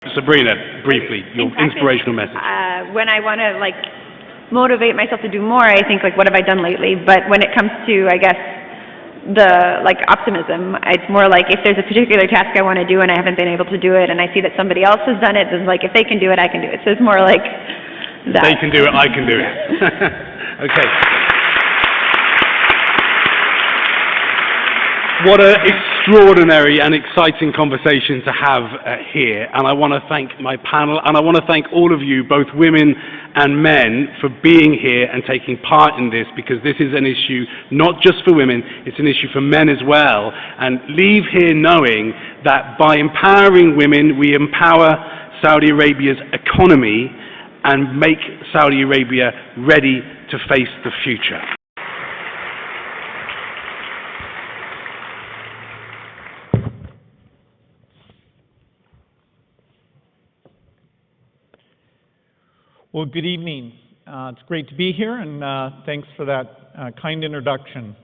Sabrina, briefly, your inspirational message. When I want to motivate myself to do more, I think what have I done lately? But when it comes to, I guess, the optimism, it's more if there's a particular task I want to do and I haven't been able to do it, and I see that somebody else has done it, then if they can do it, I can do it. So it's more like that. They can do it, I can do it. Okay. What an extraordinary and exciting conversation to have here, and I want to thank my panel, and I want to thank all of you, both women and men, for being here and taking part in this, because this is an issue not just for women, it's an issue for men as well, and leave here knowing that by empowering women, we empower Saudi Arabia's economy and make Saudi Arabia ready to face the future. Well, good evening. It's great to be here, and thanks for that kind introduction.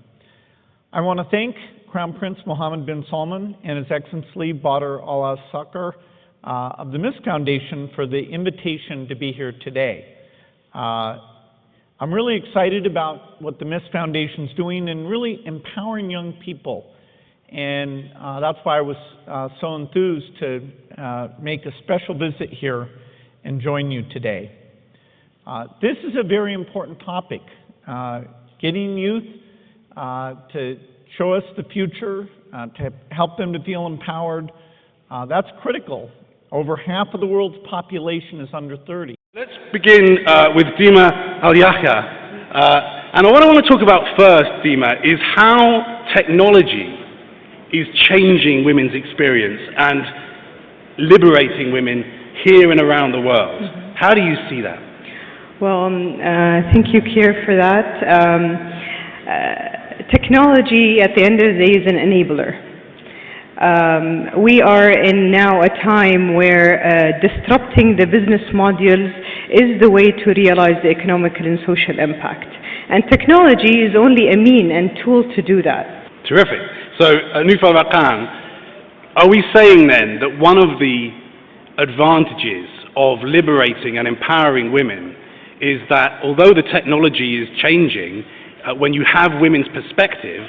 I want to thank Crown Prince Mohammed bin Salman and His Excellency Badr al-Sakr of the MiSK Foundation for the invitation to be here today. I'm really excited about what the MiSK Foundation is doing and really empowering young people. And that's why I was so enthused to make a special visit here and join you today. This is a very important topic, getting youth to show us the future, to help them to feel empowered. That's critical. Over half of the world's population is under 30. Let's begin with Dima Al-Yahya. And what I want to talk about first, Dima, is how technology is changing women's experience and liberating women here and around the world. How do you see that? Well, thank you, Keir, for that. Technology, at the end of the day, is an enabler. We are in now a time where disrupting the business modules is the way to realize the economical and social impact. And technology is only a mean and tool to do that. Terrific. So, Nufal Rakan, are we saying then that one of the advantages of liberating and empowering women is that although the technology is changing, when you have women's perspective,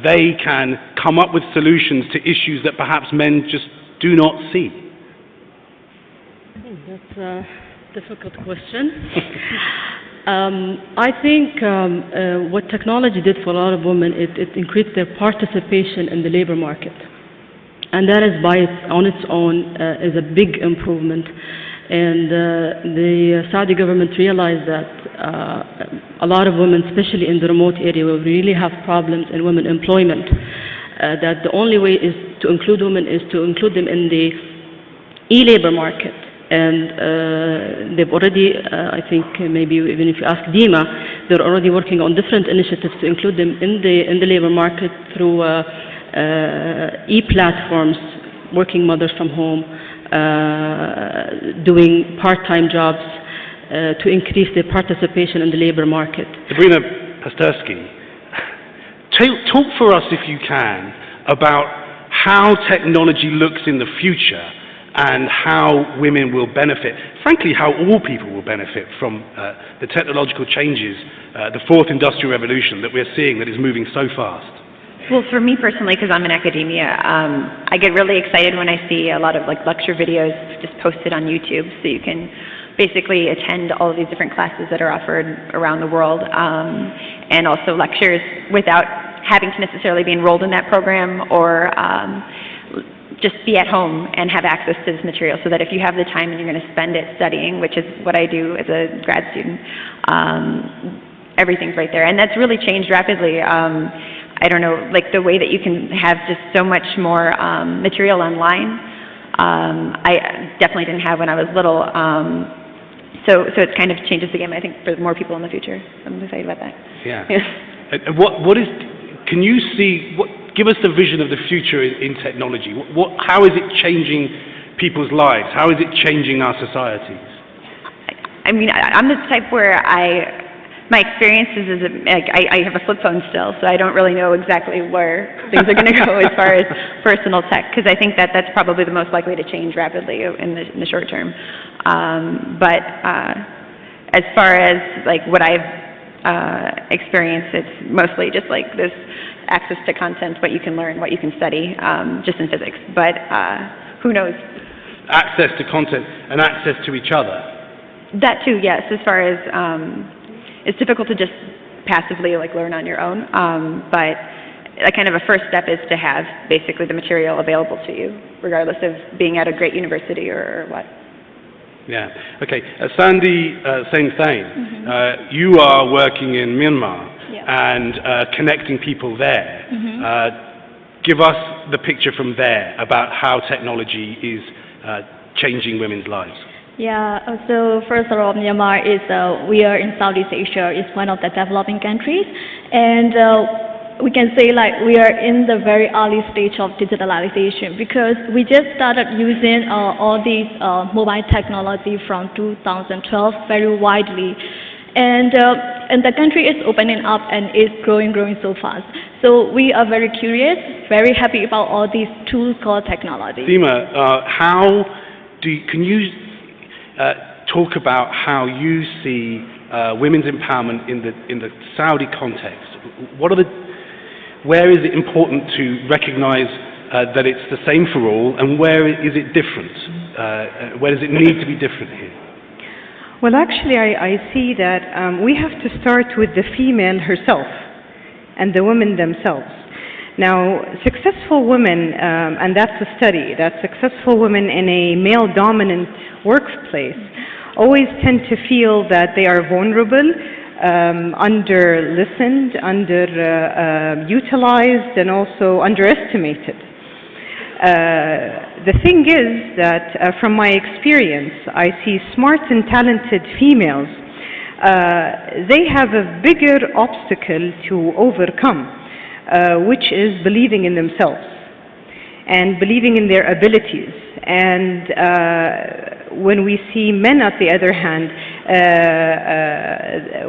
they can come up with solutions to issues that perhaps men just do not see? That's a difficult question. I think what technology did for a lot of women, it increased their participation in the labor market. And that is on its own is a big improvement. And the Saudi government realized that a lot of women, especially in the remote area, will really have problems in women employment. That the only way is to include women is to include them in the e-labor market. And they've already, I think maybe even if you ask Dima, they're already working on different initiatives to include them in the labor market through e-platforms, working mothers from home, doing part-time jobs to increase their participation in the labor market. Sabrina Pasterski, talk for us, if you can, about how technology looks in the future and how women will benefit, frankly, how all people will benefit from the technological changes, the fourth industrial revolution that we're seeing that is moving so fast. Well, for me personally, because I'm in academia, I get really excited when I see a lot of lecture videos just posted on YouTube, so you can basically attend all of these different classes that are offered around the world, and also lectures without having to necessarily be enrolled in that program or just be at home and have access to this material, so that if you have the time and you're going to spend it studying, which is what I do as a grad student, everything's right there. And that's really changed rapidly. I don't know, the way that you can have just so much more material online. I definitely didn't have when I was little. So it kind of changes the game, I think, for more people in the future. I'm excited about that. Yeah. Can you see, give us the vision of the future in technology. How is it changing people's lives? How is it changing our societies? I mean, I'm the type where my experiences is like I have a flip phone still, so I don't really know exactly where things are going to go as far as personal tech, because I think that that's probably the most likely to change rapidly in the short term. But as far as like what I've experienced, it's mostly just like this access to content, what you can learn, what you can study, just in physics. But who knows? Access to content and access to each other. That too, yes. As far as it's difficult to just passively like learn on your own, but kind of a first step is to have basically the material available to you, regardless of being at a great university or what. Yeah. Okay. Sandy Singh, you are working in Myanmar and connecting people there. Give us the picture from there about how technology is changing women's lives. Yeah, so first of all, Myanmar is, we are in Southeast Asia, is one of the developing countries, and we can say like we are in the very early stage of digitalization, because we just started using all these mobile technology from 2012 very widely, and the country is opening up and is growing so fast. So we are very curious, very happy about all these tools called technology. Seema, can you talk about how you see women's empowerment in the Saudi context? Where is it important to recognize that it's the same for all, and where is it different? Where does it need to be different here? Well, actually, I see that we have to start with the female herself and the women themselves. Now, successful women, and that's a study, that successful women in a male-dominant workplace always tend to feel that they are vulnerable, under-listened, under-utilized, and also underestimated. The thing is that from my experience, I see smart and talented females, they have a bigger obstacle to overcome, which is believing in themselves and believing in their abilities. And when we see men, on the other hand,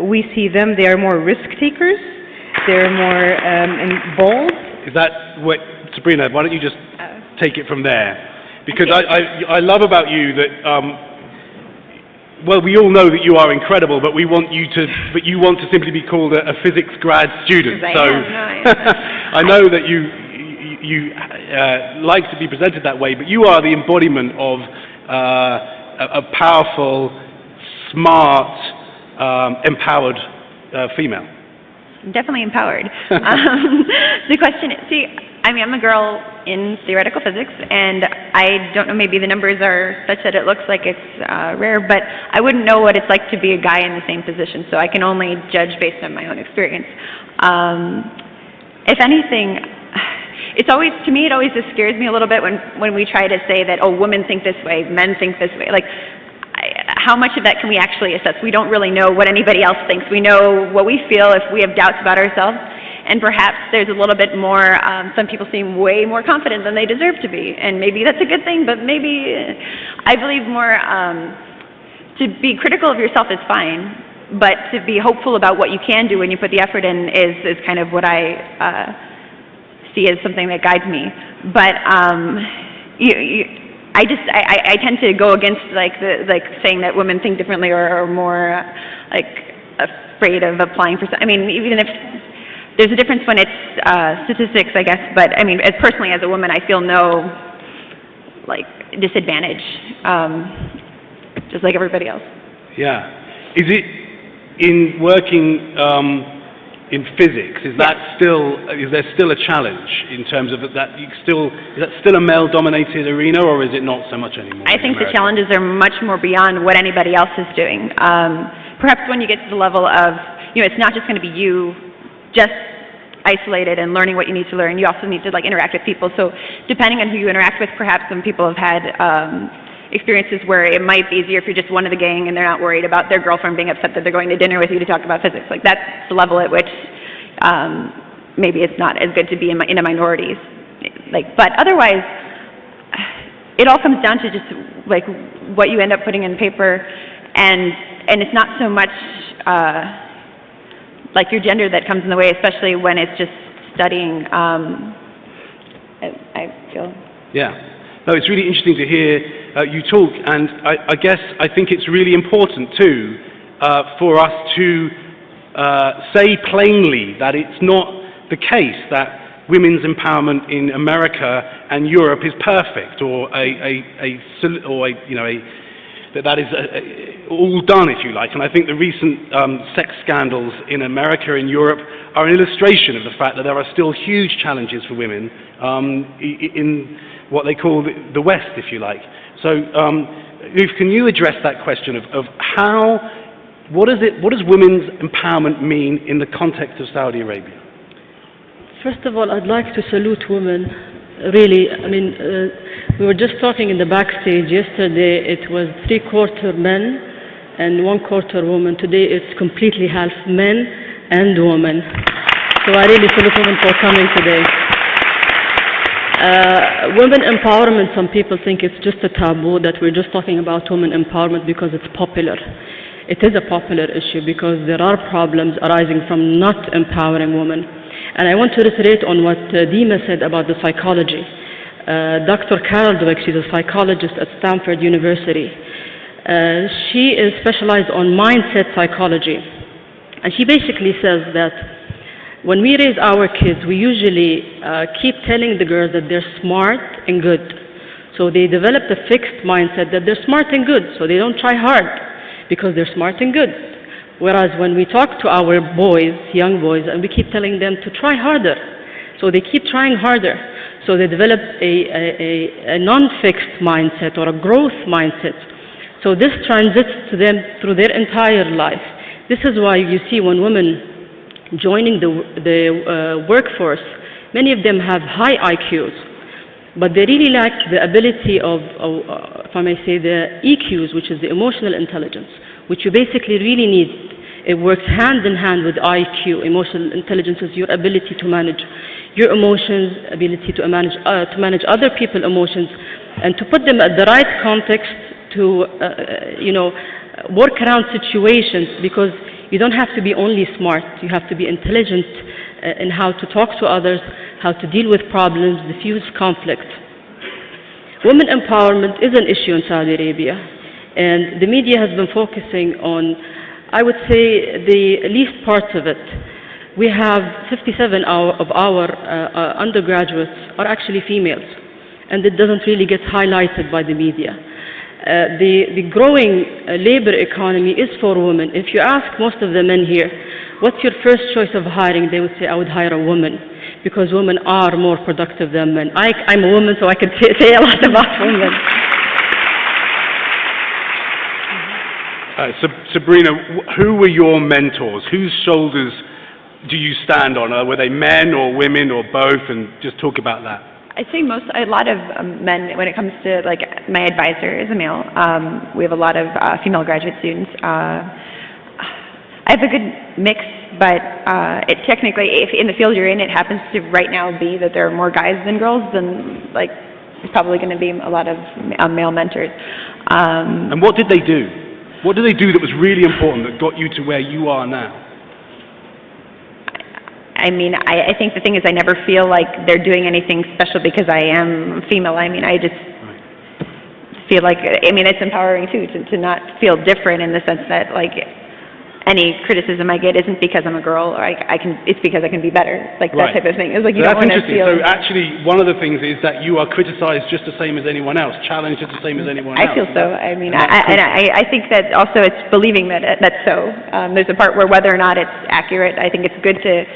we see them, they are more risk takers, they're more bold. Is that what, Sabrina, why don't you just take it from there? Because I love about you that, well, we all know that you are incredible, but you want to simply be called a physics grad student. So I know that you like to be presented that way, but you are the embodiment of a powerful, smart, empowered female. Definitely empowered. The question is, see, I mean, I'm a girl in theoretical physics, and I don't know, maybe the numbers are such that it looks like it's rare, but I wouldn't know what it's like to be a guy in the same position, so I can only judge based on my own experience. If anything, it's always, to me, it always just scares me a little bit when we try to say that, oh, women think this way, men think this way. Like, how much of that can we actually assess? We don't really know what anybody else thinks. We know what we feel if we have doubts about ourselves, and perhaps there's a little bit more, some people seem way more confident than they deserve to be, and maybe that's a good thing, but maybe, I believe more, to be critical of yourself is fine, but to be hopeful about what you can do when you put the effort in is kind of what I see as something that guides me. But I tend to go against like saying that women think differently or are more like afraid of applying for. I mean, even if there's a difference when it's statistics, I guess. But I mean, personally as a woman, I feel no like disadvantage, just like everybody else. Yeah. Is it in working in physics? Is there still a challenge in terms of that? Is that still a male-dominated arena, or is it not so much anymore? I think the challenges are much more beyond what anybody else is doing. Perhaps when you get to the level of, it's not just going to be you just isolated and learning what you need to learn. You also need to like interact with people. So depending on who you interact with, perhaps some people have had experiences where it might be easier if you're just one of the gang and they're not worried about their girlfriend being upset that they're going to dinner with you to talk about physics. Like that's the level at which maybe it's not as good to be in a minority. But otherwise, it all comes down to just like what you end up putting in paper, and it's not so much like your gender that comes in the way, especially when it's just studying. I feel. Yeah. No, it's really interesting to hear you talk, and I guess I think it's really important too for us to say plainly that it's not the case that women's empowerment in America and Europe is perfect, or that is all done, if you like. And I think the recent sex scandals in America and Europe are an illustration of the fact that there are still huge challenges for women in what they call the West, if you like. So, Uf, can you address that question of how, what does women's empowerment mean in the context of Saudi Arabia? First of all, I'd like to salute women. Really, I mean, we were just talking in the backstage yesterday. It was 3/4 men and 1/4 women. Today, it's completely half men and women. So I really salute women for coming today. Women empowerment, some people think it's just a taboo, that we're just talking about women empowerment because it's popular. It is a popular issue because there are problems arising from not empowering women. And I want to reiterate on what Dima said about the psychology. Dr. Carol Dweck, she's a psychologist at Stanford University. She is specialized on mindset psychology. And she basically says that when we raise our kids, we usually keep telling the girls that they're smart and good. So they develop a fixed mindset that they're smart and good, so they don't try hard because they're smart and good. Whereas when we talk to our boys, young boys, and we keep telling them to try harder, so they keep trying harder. So they develop a non-fixed mindset or a growth mindset. So this transits to them through their entire life. This is why you see when women joining the workforce, many of them have high IQs, but they really lack the ability of, if I may say, the EQs, which is the emotional intelligence, which you basically really need. It works hand in hand with IQ. Emotional intelligence is your ability to manage your emotions, ability to manage other people's emotions, and to put them at the right context to, work around situations, because you don't have to be only smart. You have to be intelligent in how to talk to others, how to deal with problems, diffuse conflict. Women empowerment is an issue in Saudi Arabia, and the media has been focusing on, I would say, the least parts of it. We have 57 of our undergraduates are actually females, and it doesn't really get highlighted by the media. The growing labor economy is for women. If you ask most of the men here, what's your first choice of hiring? They would say, I would hire a woman, because women are more productive than men. I'm a woman, so I can say a lot about women. Sabrina, who were your mentors? Whose shoulders do you stand on? Were they men or women or both? And just talk about that. I think a lot of men, when it comes to, like, my advisor is a male. We have a lot of female graduate students. I have a good mix, but it technically, if in the field you're in, it happens to right now be that there are more guys than girls, then, like, there's probably going to be a lot of male mentors. And what did they do? What did they do that was really important that got you to where you are now? I mean, I think the thing is I never feel like they're doing anything special because I am female. I mean, I just feel like, I mean, it's empowering too to not feel different in the sense that, like, any criticism I get isn't because I'm a girl, or it's because I can be better, like that type of thing. It's like you don't want to feel. So actually, one of the things is that you are criticized just the same as anyone else, challenged just the same as anyone else. I feel so. I mean, I think that also it's believing that that's so. There's a part where whether or not it's accurate, I think it's good to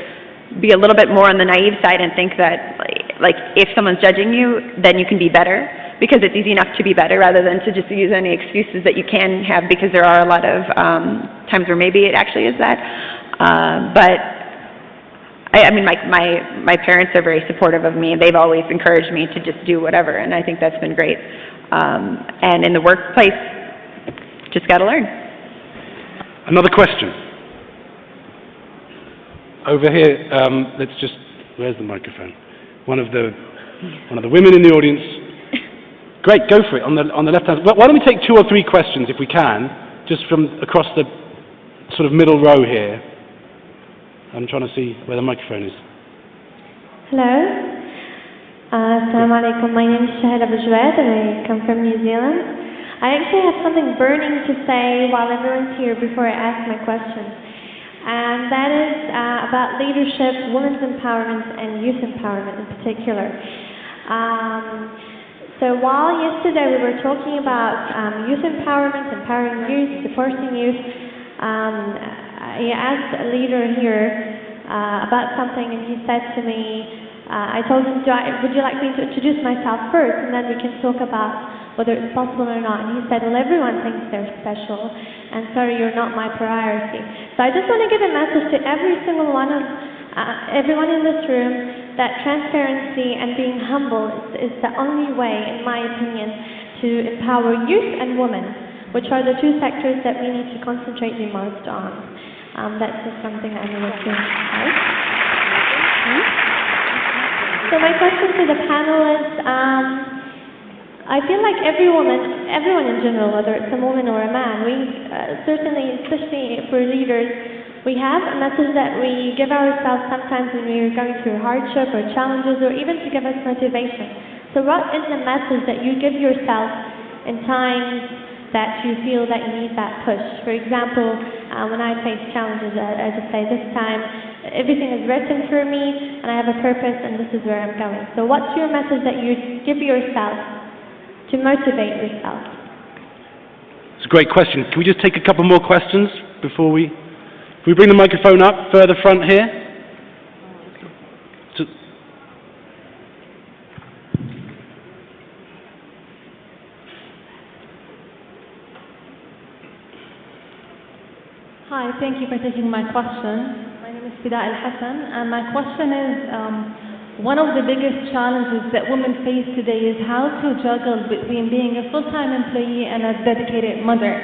be a little bit more on the naive side and think that, like if someone's judging you, then you can be better, because it's easy enough to be better rather than to just use any excuses that you can have, because there are a lot of times where maybe it actually is that. But I mean, my parents are very supportive of me. They've always encouraged me to just do whatever, and I think that's been great. And in the workplace, just got to learn. Another question. Over here, where's the microphone? One of the women in the audience. Great, go for it, on the left hand. Why don't we take 2 or 3 questions, if we can, just from across the sort of middle row here. I'm trying to see where the microphone is. Hello. Assalamu alaikum. My name is Shahada Bajwad and I come from New Zealand. I actually have something burning to say while everyone's here before I ask my question. And that is about leadership, women's empowerment, and youth empowerment in particular. So while yesterday we were talking about youth empowerment, empowering youth, supporting youth, I asked a leader here about something, and he said to me, I told him, would you like me to introduce myself first, and then we can talk about whether it's possible or not. And he said, well, everyone thinks they're special, and sorry, you're not my priority. So I just want to give a message to every single one of everyone in this room that transparency and being humble is the only way, in my opinion, to empower youth and women, which are the two sectors that we need to concentrate the most on. That's just something that I wanted to add. So my question to the panel is, I feel like everyone in general, whether it's a woman or a man, we certainly, especially for leaders, we have a message that we give ourselves sometimes when we're going through hardship or challenges, or even to give us motivation. So what is the message that you give yourself in times that you feel that you need that push? For example, when I face challenges, I just say, this time everything is written for me and I have a purpose and this is where I'm going. So what's your message that you give yourself to motivate yourself? It's a great question. Can we just take a couple more questions before we... Can we bring the microphone up further front here? Hi, thank you for taking my question. My name is Fida Al-Hassan, and my question is, one of the biggest challenges that women face today is how to juggle between being a full-time employee and a dedicated mother.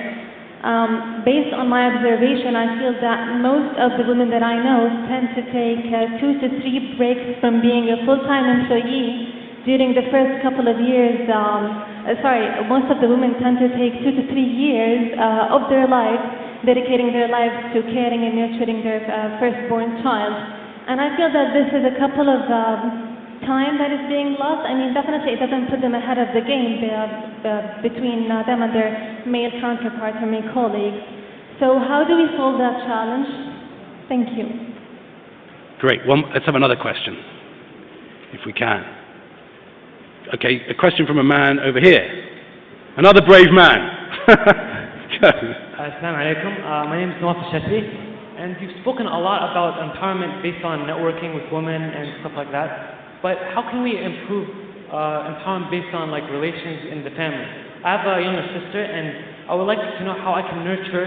Based on my observation, I feel that most of the women that I know tend to take 2 to 3 breaks from being a full-time employee during the first couple of years. Most of the women tend to take 2 to 3 years of their life, dedicating their lives to caring and nurturing their firstborn child. And I feel that this is a couple of time that is being lost. I mean, definitely it doesn't put them ahead of the game between them and their male counterparts or male colleagues. So how do we solve that challenge? Thank you. Great. Well, let's have another question, if we can. Okay, a question from a man over here. Another brave man. Assalamu alaikum. My name is Nawaf Shashri, and you've spoken a lot about empowerment based on networking with women and stuff like that. But how can we improve empowerment based on like relations in the family? I have a younger sister, and I would like to know how I can nurture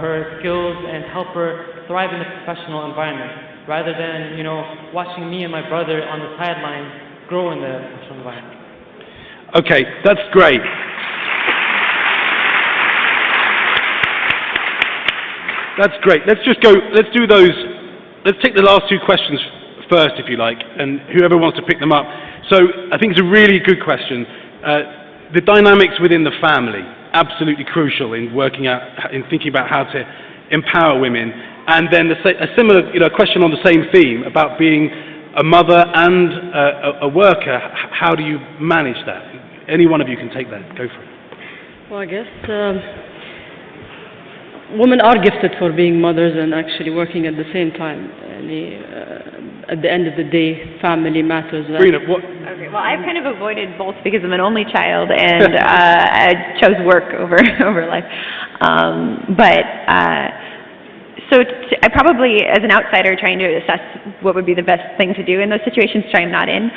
her skills and help her thrive in a professional environment, rather than watching me and my brother on the sidelines grow in the professional environment. Okay, that's great. That's great. Let's just go. Let's do those. Let's take the last 2 questions first, if you like, and whoever wants to pick them up. So I think it's a really good question. The dynamics within the family, absolutely crucial in working out, in thinking about how to empower women. And then a similar question on the same theme about being a mother and a worker. How do you manage that? Any one of you can take that. Go for it. Well, I guess women are gifted for being mothers and actually working at the same time. At the end of the day, family matters. Sabrina, what? Okay, well, I've kind of avoided both because I'm an only child, and I chose work over life. I probably, as an outsider trying to assess what would be the best thing to do in those situations, which I'm not in,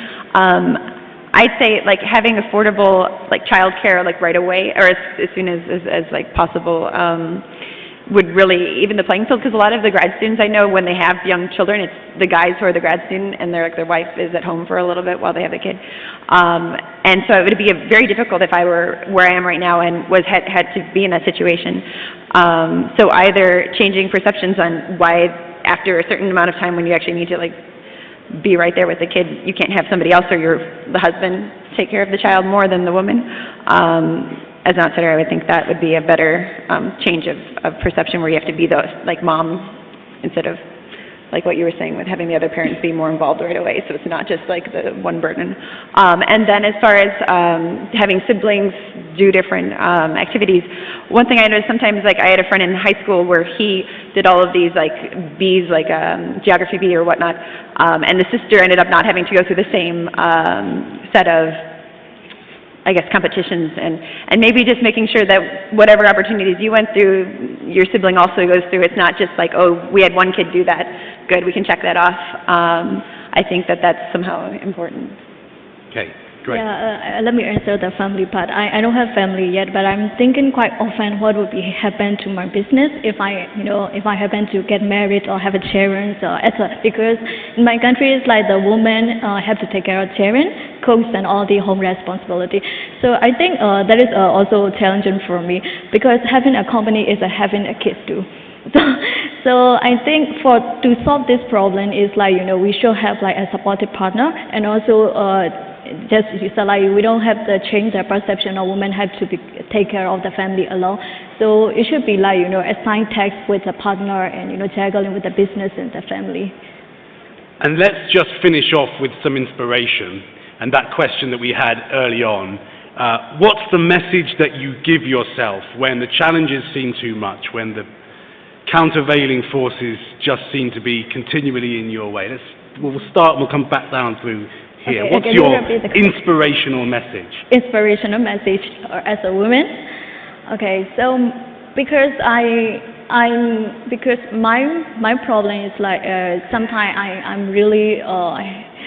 I'd say like having affordable like childcare like right away, or as soon as like possible, would really even the playing field, because a lot of the grad students I know, when they have young children, it's the guys who are the grad student and their wife is at home for a little bit while they have the kid. And so it would be very difficult if I were where I am right now and had to be in that situation. So either changing perceptions on why after a certain amount of time when you actually need to like be right there with the kid, you can't have somebody else or the husband take care of the child more than the woman. As an outsider, I would think that would be a better change of perception, where you have to be the like mom instead of like what you were saying with having the other parents be more involved right away, so it's not just like the one burden. And then as far as having siblings do different activities, one thing I noticed sometimes, like I had a friend in high school where he did all of these like Bs, like geography B or whatnot, and the sister ended up not having to go through the same set of, I guess, competitions, and maybe just making sure that whatever opportunities you went through, your sibling also goes through. It's not just like, oh, we had one kid do that, good, we can check that off. I think that that's somehow important. Okay, great. Yeah, let me answer the family part. I don't have family yet, but I'm thinking quite often what would happen to my business if I happen to get married or have a children. Because in my country, it's like the woman have to take care of children, cooks, and all the home responsibility. So I think that is also challenging for me, because having a company is having a kid too. So I think to solve this problem is like, we should have like a supportive partner, and also just you said, like, we don't have to change the perception of women have to take care of the family alone. So it should be like, assign tasks with a partner and, juggling with the business and the family. And let's just finish off with some inspiration, and that question that we had early on. What's the message that you give yourself when the challenges seem too much, when the countervailing forces just seem to be continually in your way? We'll start and we'll come back down through here. Okay, what's your inspirational message? Inspirational message as a woman? Okay, so because because my problem is like sometimes I'm really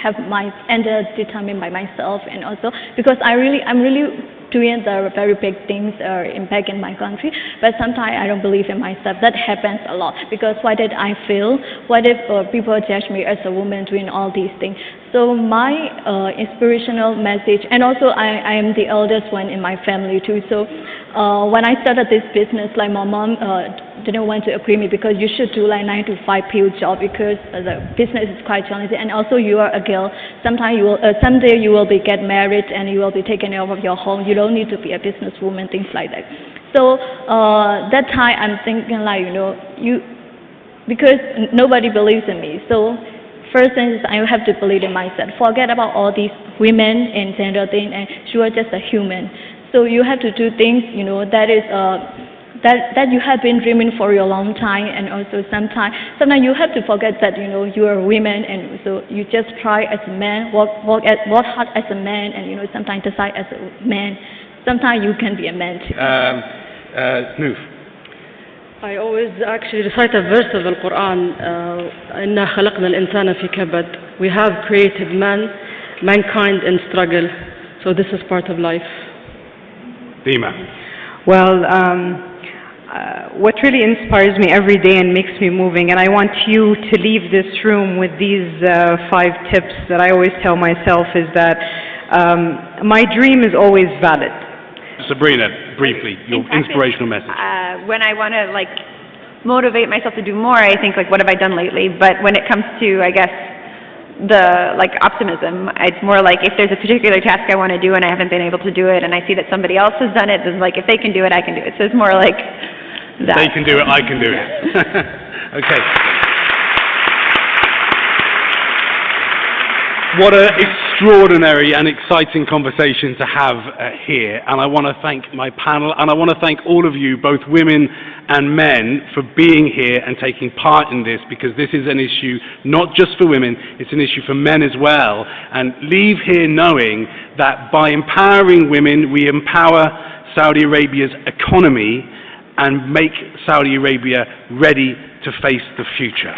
have my end determined by myself, and also because I'm really doing the very big things impacting my country, but sometimes I don't believe in myself. That happens a lot, because what did I feel? What if people judge me as a woman doing all these things? So my inspirational message, and also I am the eldest one in my family too, so when I started this business, like my mom didn't want to agree me, because you should do like 9 to 5 PO job, because the business is quite challenging, and also you are a girl. Sometimes you will, someday you will get married and you will be taking care of your home. You don't need to be a businesswoman, things like that. So that time I'm thinking like, because nobody believes in me. So first thing is I have to believe in myself. Forget about all these women and gender thing, and you are just a human. So you have to do things, that is that you have been dreaming for a long time, and also sometimes you have to forget that you are a woman, and so you just try as a man, work hard as a man, and sometimes decide as a man. Sometimes you can be a man too. Noof. I always actually recite a verse of the Quran. إِنَّا خَلَقْنَا الْإِنسَانَ فِي كَبَدٍ. We have created mankind in struggle. So this is part of life. Dima. Well, what really inspires me every day and makes me moving, and I want you to leave this room with these 5 tips that I always tell myself, is that my dream is always valid. Sabrina, briefly, your inspirational message. When I want to motivate myself to do more, I think what have I done lately? But when it comes to, I guess, the optimism, it's more like if there's a particular task I want to do and I haven't been able to do it, and I see that somebody else has done it, then if they can do it, I can do it. So it's more like that. They can do it, I can do it. Okay. What an extraordinary and exciting conversation to have here, and I want to thank my panel, and I want to thank all of you, both women and men, for being here and taking part in this, because this is an issue not just for women, it's an issue for men as well. And leave here knowing that by empowering women, we empower Saudi Arabia's economy and make Saudi Arabia ready to face the future.